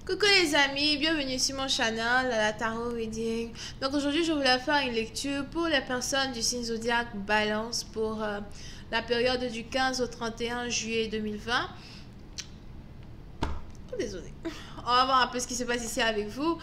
Coucou les amis, bienvenue sur mon channel à la Tarot Reading. Donc aujourd'hui je voulais faire une lecture pour les personnes du signe zodiaque Balance pour la période du 15 au 31 juillet 2020. Oh, désolé. On va voir un peu ce qui se passe ici avec vous.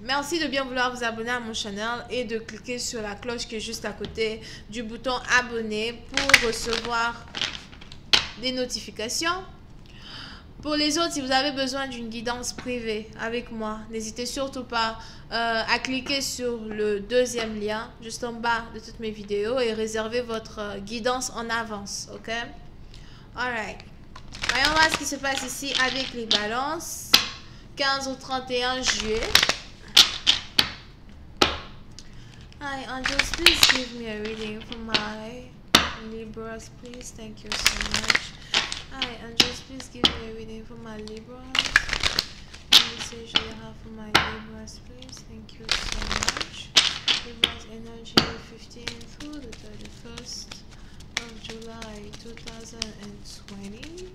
Merci de bien vouloir vous abonner à mon channel et de cliquer sur la cloche qui est juste à côté du bouton abonner pour recevoir des notifications. Pour les autres, si vous avez besoin d'une guidance privée avec moi, n'hésitez surtout pas à cliquer sur le deuxième lien juste en bas de toutes mes vidéos et réserver votre guidance en avance, ok? Alright. Voyons voir ce qui se passe ici avec les balances. 15 au 31 juillet. Hi, angels, please give me a reading for my Libras, please. Thank you so much. Hi, angels, please give me a reading for my Libras. Message you have for my Libras, please. Thank you so much. Libras energy 15th through the 31st of July 2020.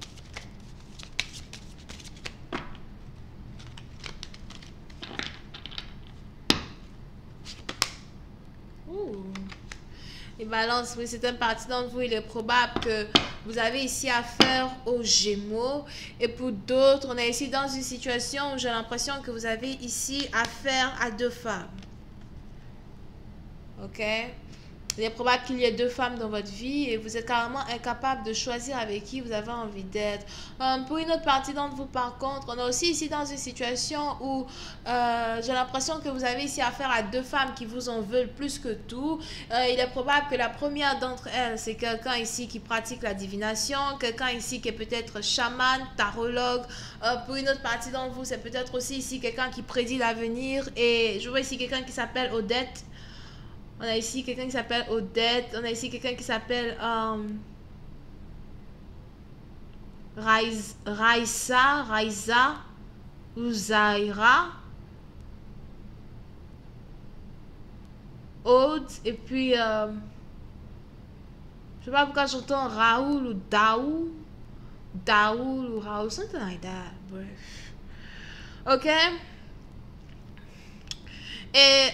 Ooh. Les balances, oui, c'est un parti d'entre vous. Il est probable que vous avez ici affaire aux Gémeaux. Et pour d'autres, on est ici dans une situation où j'ai l'impression que vous avez ici affaire à deux femmes. Ok? Il est probable qu'il y ait deux femmes dans votre vie et vous êtes carrément incapable de choisir avec qui vous avez envie d'être. Pour une autre partie d'entre vous, par contre, on est aussi ici dans une situation où j'ai l'impression que vous avez ici affaire à deux femmes qui vous en veulent plus que tout. Il est probable que la première d'entre elles, c'est quelqu'un ici qui pratique la divination, quelqu'un ici qui est peut-être chaman, tarologue. Pour une autre partie d'entre vous, c'est peut-être aussi ici quelqu'un qui prédit l'avenir. Et je vois ici quelqu'un qui s'appelle Odette. On a ici quelqu'un qui s'appelle Odette. On a ici quelqu'un qui s'appelle Raisa ou Zaira. Aude. Et puis, je sais pas pourquoi j'entends Raoul ou Daoul. Daoul ou Raoul. Something like that. Bref. Ok. Et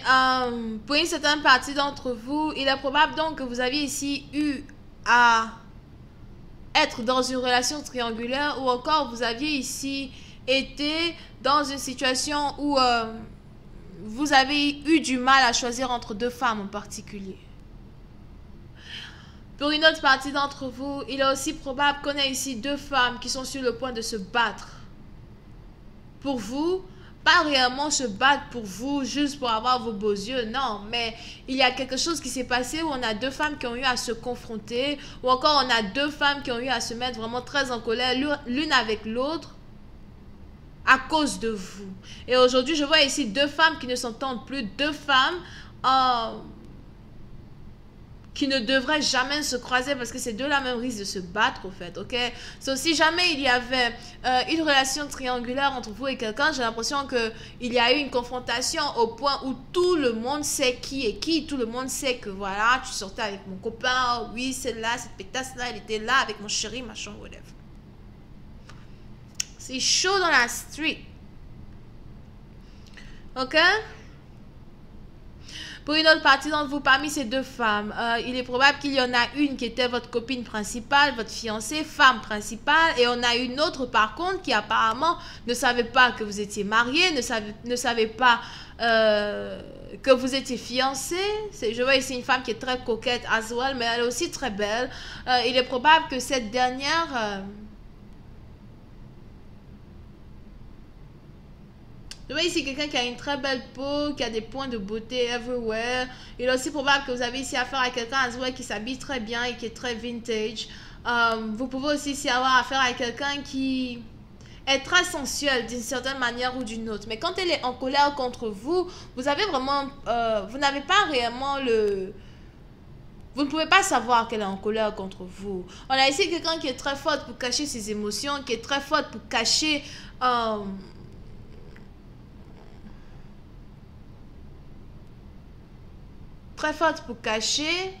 pour une certaine partie d'entre vous, il est probable donc que vous aviez ici eu à être dans une relation triangulaire ou encore vous aviez ici été dans une situation où vous avez eu du mal à choisir entre deux femmes en particulier. Pour une autre partie d'entre vous, il est aussi probable qu'on ait ici deux femmes qui sont sur le point de se battre pour vous. Pas réellement se battre pour vous, juste pour avoir vos beaux yeux, non. Mais il y a quelque chose qui s'est passé où on a deux femmes qui ont eu à se confronter, ou encore on a deux femmes qui ont eu à se mettre vraiment très en colère l'une avec l'autre à cause de vous. Et aujourd'hui, je vois ici deux femmes qui ne s'entendent plus, deux femmes qui ne devraient jamais se croiser parce que ces deux-là même risquent de se battre, au fait, ok? So, si jamais il y avait une relation triangulaire entre vous et quelqu'un, j'ai l'impression qu'il y a eu une confrontation au point où tout le monde sait qui est qui, tout le monde sait que voilà, tu sortais avec mon copain, oui, celle-là, cette pétasse-là, elle était là avec mon chéri, machin, whatever. C'est chaud dans la street. Ok? Pour une autre partie d'entre vous, parmi ces deux femmes, il est probable qu'il y en a une qui était votre copine principale, votre fiancée, femme principale, et on a une autre par contre qui apparemment ne savait pas que vous étiez mariés, ne savait pas que vous étiez fiancés. Je vois ici une femme qui est très coquette as well, mais elle est aussi très belle. Il est probable que cette dernière... je vois ici quelqu'un qui a une très belle peau, qui a des points de beauté everywhere. Il est aussi probable que vous avez ici affaire à quelqu'un qui s'habille très bien et qui est très vintage. Vous pouvez aussi ici avoir affaire à quelqu'un qui est très sensuel d'une certaine manière ou d'une autre. Mais quand elle est en colère contre vous, vous avez vraiment... vous n'avez pas réellement le... Vous ne pouvez pas savoir qu'elle est en colère contre vous. On a ici quelqu'un qui est très forte pour cacher ses émotions, qui est très forte pour cacher... très forte pour cacher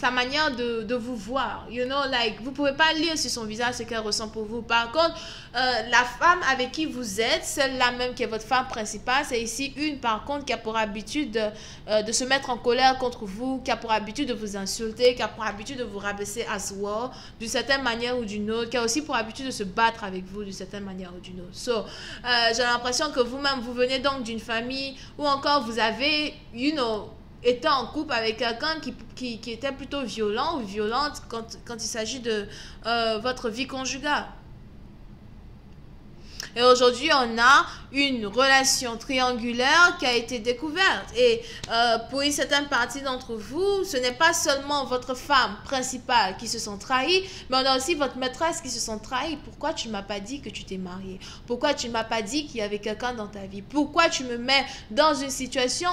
sa manière de vous voir. You know, like, vous pouvez pas lire sur son visage ce qu'elle ressent pour vous. Par contre, la femme avec qui vous êtes, celle-là même qui est votre femme principale, c'est ici une, par contre, qui a pour habitude de se mettre en colère contre vous, qui a pour habitude de vous insulter, qui a pour habitude de vous rabaisser as well, d'une certaine manière ou d'une autre, qui a aussi pour habitude de se battre avec vous d'une certaine manière ou d'une autre. So, j'ai l'impression que vous-même, vous venez donc d'une famille où encore vous avez, you know, était en couple avec quelqu'un qui était plutôt violent ou violente quand il s'agit de votre vie conjugale. Et aujourd'hui, on a une relation triangulaire qui a été découverte. Et pour une certaine partie d'entre vous, ce n'est pas seulement votre femme principale qui se sent trahie, mais on a aussi votre maîtresse qui se sent trahie. Pourquoi tu ne m'as pas dit que tu t'es mariée? Pourquoi tu ne m'as pas dit qu'il y avait quelqu'un dans ta vie? Pourquoi tu me mets dans une situation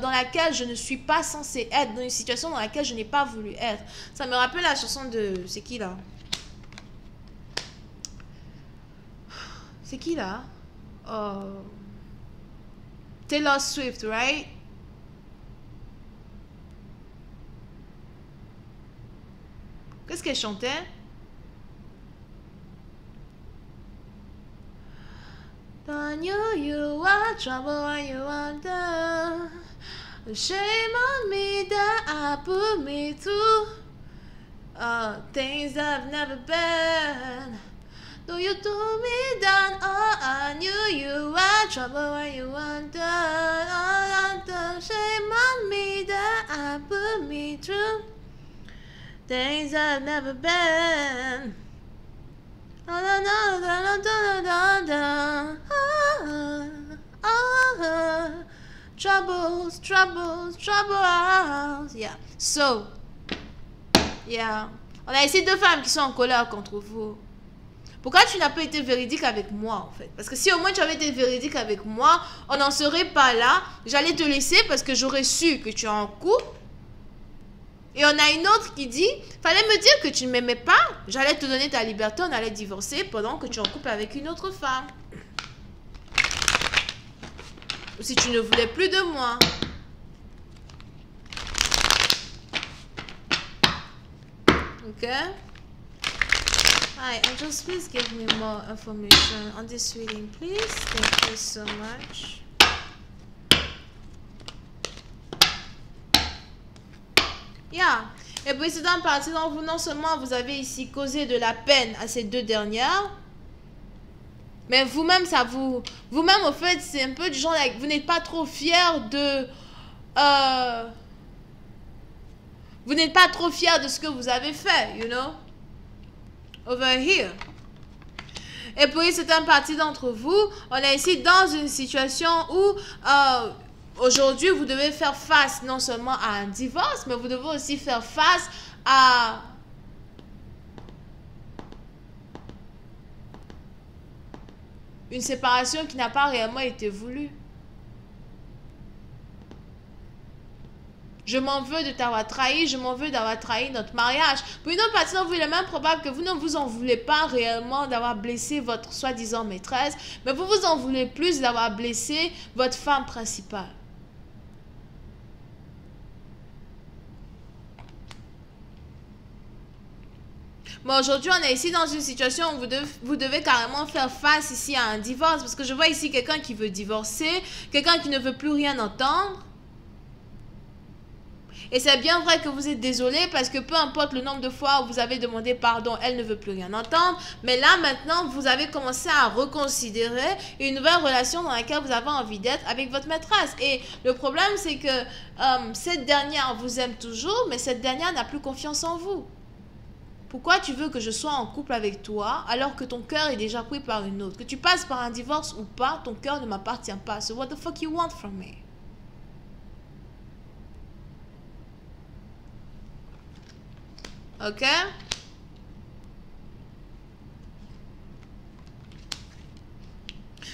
dans laquelle je ne suis pas censée être, dans une situation dans laquelle je n'ai pas voulu être? Ça me rappelle la chanson de... C'est qui là? C'est qui là? Taylor Swift, right? Qu'est-ce qu'elle chantait? Don't you are trouble when you wonder. Shame on me that I put me through things I've never been. Though you threw me down, oh, I knew you were trouble when you wondered. Oh, shame on me that I put me through things I've never been. Oh, no, no, no, no, no, no, no. Oh, troubles, troubles, troubles. Yeah. So, yeah. On a ici deux femmes qui sont en colère contre vous. Pourquoi tu n'as pas été véridique avec moi, en fait? Parce que si au moins tu avais été véridique avec moi, on n'en serait pas là. J'allais te laisser parce que j'aurais su que tu es en couple. Et on a une autre qui dit, fallait me dire que tu ne m'aimais pas. J'allais te donner ta liberté, on allait divorcer pendant que tu es en couple avec une autre femme. Ou si tu ne voulais plus de moi. Ok? Hi, Angels, please give me more information on this reading, please. Thank you so much. Yeah. Et puis, c'est dans partie dont vous, non seulement vous avez ici causé de la peine à ces deux dernières, mais vous-même, ça vous... Vous-même, au fait, c'est un peu du genre, like, vous n'êtes pas trop fier de... vous n'êtes pas trop fier de ce que vous avez fait, you know? Over here. Et puis, c'est un parti d'entre vous. On est ici dans une situation où aujourd'hui, vous devez faire face non seulement à un divorce, mais vous devez aussi faire face à une séparation qui n'a pas réellement été voulue. Je m'en veux de t'avoir trahi, je m'en veux d'avoir trahi notre mariage. Pour une autre partie d'entre vous, il est même probable que vous ne vous en voulez pas réellement d'avoir blessé votre soi-disant maîtresse, mais vous vous en voulez plus d'avoir blessé votre femme principale. Mais aujourd'hui, on est ici dans une situation où vous devez carrément faire face ici à un divorce, parce que je vois ici quelqu'un qui veut divorcer, quelqu'un qui ne veut plus rien entendre. Et c'est bien vrai que vous êtes désolé parce que peu importe le nombre de fois où vous avez demandé pardon, elle ne veut plus rien entendre. Mais là, maintenant, vous avez commencé à reconsidérer une nouvelle relation dans laquelle vous avez envie d'être avec votre maîtresse. Et le problème, c'est que cette dernière vous aime toujours, mais cette dernière n'a plus confiance en vous. Pourquoi tu veux que je sois en couple avec toi alors que ton cœur est déjà pris par une autre? Que tu passes par un divorce ou pas, ton cœur ne m'appartient pas. So what the fuck you want from me? Ok?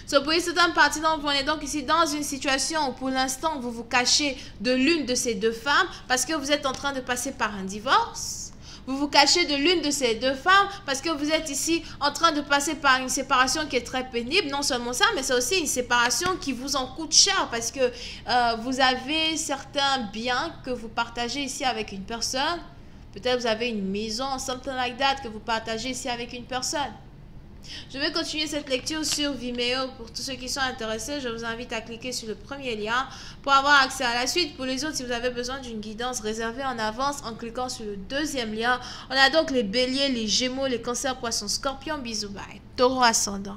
So, pour une certaine partie d'entre vous, on est donc ici dans une situation où pour l'instant, vous vous cachez de l'une de ces deux femmes parce que vous êtes en train de passer par un divorce. Vous vous cachez de l'une de ces deux femmes parce que vous êtes ici en train de passer par une séparation qui est très pénible. Non seulement ça, mais c'est aussi une séparation qui vous en coûte cher parce que vous avez certains biens que vous partagez ici avec une personne. Peut-être vous avez une maison, something like that, que vous partagez ici avec une personne. Je vais continuer cette lecture sur Vimeo. Pour tous ceux qui sont intéressés, je vous invite à cliquer sur le premier lien pour avoir accès à la suite. Pour les autres, si vous avez besoin d'une guidance réservée en avance en cliquant sur le deuxième lien. On a donc les béliers, les gémeaux, les cancers, poissons, scorpions. Bisous, bye. Taureau ascendant.